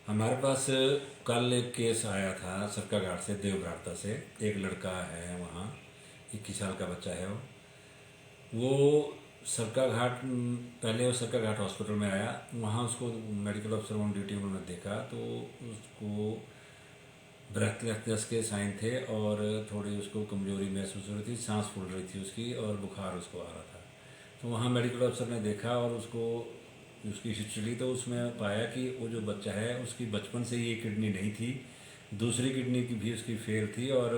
हमारे पास कल एक केस आया था सरकाघाट से, देवभ्राता से। एक लड़का है वहाँ, 21 साल का बच्चा है वो सरकाघाट। पहले वो सरकाघाट हॉस्पिटल में आया। वहाँ उसको मेडिकल अफसर ऑन ड्यूटी उन्होंने देखा तो उसको ब्रेथलेसनेस के साइन थे और थोड़ी उसको कमजोरी महसूस हो रही थी, सांस फूल रही थी उसकी और बुखार उसको आ रहा था। तो वहाँ मेडिकल अफसर ने देखा और उसको उसकी हिस्ट्री ली तो उसमें पाया कि वो जो बच्चा है उसकी बचपन से ये किडनी नहीं थी, दूसरी किडनी की भी उसकी फेल थी और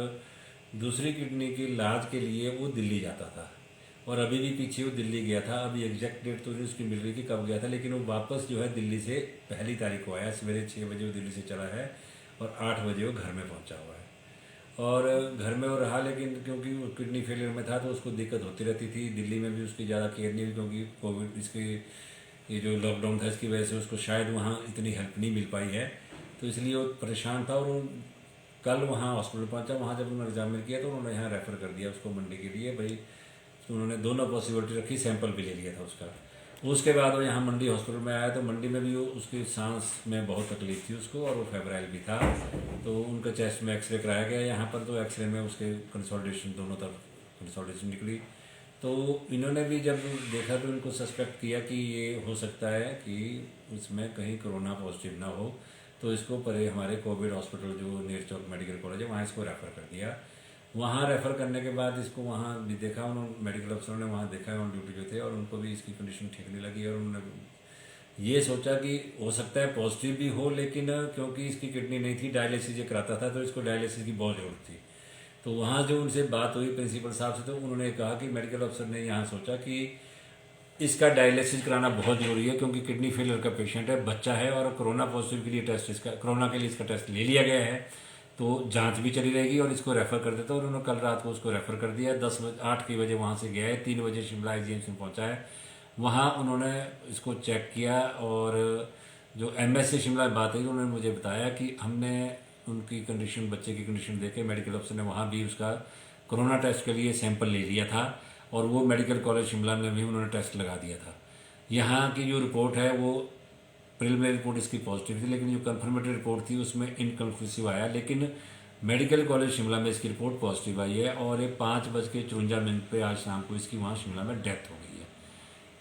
दूसरी किडनी के इलाज के लिए वो दिल्ली जाता था और अभी भी पीछे वो दिल्ली गया था। अभी एग्जैक्ट डेट तो नहीं उसकी मिल रही थी कब गया था, लेकिन वो वापस जो है दिल्ली से 1 तारीख को आया। सवेरे 6 बजे वो दिल्ली से चला है और 8 बजे वो घर में पहुंचा हुआ है। और घर में वो रहा, लेकिन क्योंकि वो किडनी फेलियर में था तो उसको दिक्कत होती रहती थी। दिल्ली में भी उसकी ज़्यादा केयर नहीं हुई क्योंकि कोविड इसके ये जो लॉकडाउन था इसकी वजह से उसको शायद वहाँ इतनी हेल्प नहीं मिल पाई है, तो इसलिए वो परेशान था। और वो कल वहाँ हॉस्पिटल पहुँचा। वहाँ जब उन्होंने एग्जामिन किया तो उन्होंने यहाँ रेफ़र कर दिया उसको मंडी के लिए भाई। तो उन्होंने दोनों पॉसिबिलिटी रखी, सैंपल भी ले लिया था उसका। उसके बाद वो यहाँ मंडी हॉस्पिटल में आया तो मंडी में भी वो उसकी सांस में बहुत तकलीफ थी उसको और वो फेब्राइल भी था। तो उनका चेस्ट में एक्सरे कराया गया यहाँ पर, तो एक्सरे में उसके कंसोलिडेशन दोनों तरफ कंसोलिडेशन निकली। तो इन्होंने भी जब देखा तो इनको सस्पेक्ट किया कि ये हो सकता है कि उसमें कहीं कोरोना पॉजिटिव ना हो, तो इसको परे हमारे कोविड हॉस्पिटल जो नेर चौक मेडिकल कॉलेज है वहाँ इसको रेफ़र कर दिया। वहाँ रेफ़र करने के बाद इसको वहाँ भी देखा उन्होंने, मेडिकल अफसरों ने वहाँ देखा ऑन ड्यूटी जो थे और उनको भी इसकी कंडीशन ठीक नहीं लगी और उन्होंने ये सोचा कि हो सकता है पॉजिटिव भी हो, लेकिन क्योंकि इसकी किडनी नहीं थी, डायलिसिस ये कराता था तो इसको डायलिसिस की बहुत ज़रूरत थी। तो वहाँ जो उनसे बात हुई प्रिंसिपल साहब से तो उन्होंने कहा कि मेडिकल अफसर ने यहाँ सोचा कि इसका डायलिसिस कराना बहुत ज़रूरी है क्योंकि किडनी फेलियर का पेशेंट है, बच्चा है और कोरोना पॉजिटिव के लिए टेस्ट इसका, कोरोना के लिए इसका टेस्ट ले लिया गया है, तो जांच भी चली रहेगी और इसको रेफ़र कर देता। और उन्होंने कल रात को उसको रेफ़र कर दिया। 8 बजे वहाँ से गया है, 3 बजे शिमला IGM में पहुँचा है। वहाँ उन्होंने इसको चेक किया और जो MS से शिमला में बात हुई उन्होंने मुझे बताया कि हमने उनकी कंडीशन, बच्चे की कंडीशन देख के मेडिकल अफसर ने वहाँ भी उसका कोरोना टेस्ट के लिए सैंपल ले लिया था और वो मेडिकल कॉलेज शिमला में भी उन्होंने टेस्ट लगा दिया था। यहाँ की जो रिपोर्ट है वो प्रिलिमिनरी रिपोर्ट इसकी पॉजिटिव थी, लेकिन जो कंफर्मेटरी रिपोर्ट थी उसमें इनकन्क्लूसिव आया। लेकिन मेडिकल कॉलेज शिमला में इसकी रिपोर्ट पॉजिटिव आई है और ये 5:54 पे आज शाम को इसकी वहाँ शिमला में डेथ हो गई है।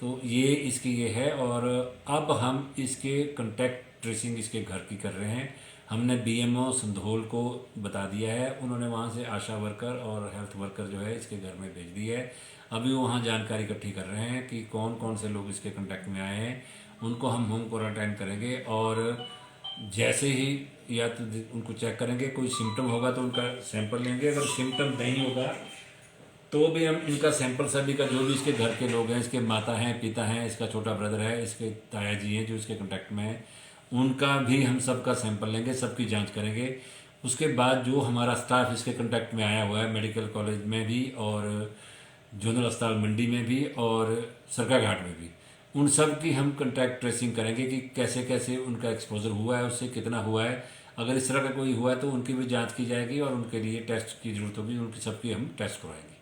तो ये इसकी ये है। और अब हम इसके कंटेक्ट ट्रेसिंग इसके घर की कर रहे हैं। हमने BMO संधोल को बता दिया है, उन्होंने वहाँ से आशा वर्कर और हेल्थ वर्कर जो है इसके घर में भेज दी है। अभी वो वहाँ जानकारी इकट्ठी कर रहे हैं कि कौन कौन से लोग इसके कांटेक्ट में आए हैं, उनको हम होम क्वारंटाइन करेंगे। और जैसे ही या तो उनको चेक करेंगे, कोई सिम्टम होगा तो उनका सैंपल लेंगे, अगर सिम्टम नहीं होगा तो भी हम इनका सैंपल सभी का, जो भी इसके घर के लोग हैं, इसके माता हैं, पिता हैं, इसका छोटा ब्रदर है, इसके ताया जी हैं जो इसके कांटेक्ट में हैं, उनका भी हम सबका सैंपल लेंगे, सबकी जांच करेंगे। उसके बाद जो हमारा स्टाफ इसके कांटेक्ट में आया हुआ है मेडिकल कॉलेज में भी और जोनल अस्पताल मंडी में भी और सरकाघाट में भी, उन सब की हम कंटैक्ट ट्रेसिंग करेंगे कि कैसे कैसे उनका एक्सपोजर हुआ है, उससे कितना हुआ है। अगर इस तरह का कोई हुआ है तो उनकी भी जांच की जाएगी और उनके लिए टेस्ट की जरूरत होगी, उनकी सबकी हम टेस्ट करवाएंगे।